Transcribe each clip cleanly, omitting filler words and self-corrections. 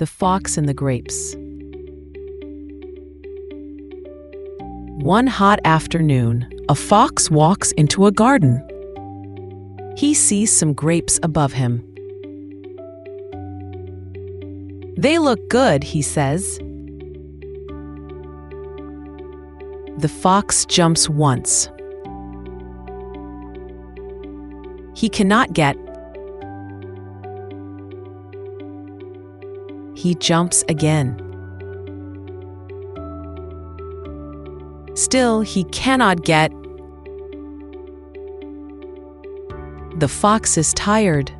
The Fox and the Grapes. One hot afternoon, a fox walks into a garden. He sees some grapes above him. "They look good," he says. The fox jumps once. He cannot get. He jumps again. Still, he cannot get. The fox is tired.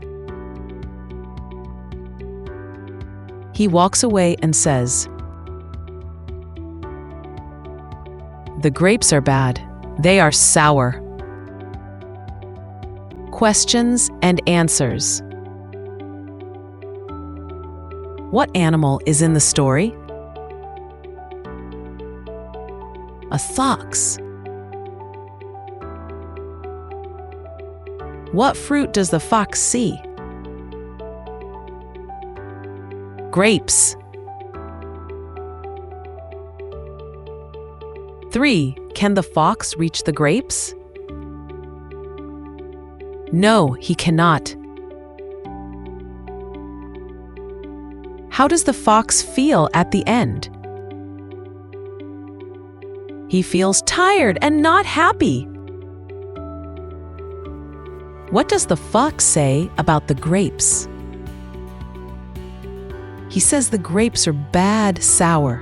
He walks away and says, "The grapes are bad. They are sour." Questions and answers. What animal is in the story? A fox. What fruit does the fox see? Grapes. 3. Can the fox reach the grapes? No, he cannot. How does the fox feel at the end? He feels tired and not happy. What does the fox say about the grapes? He says the grapes are bad, sour.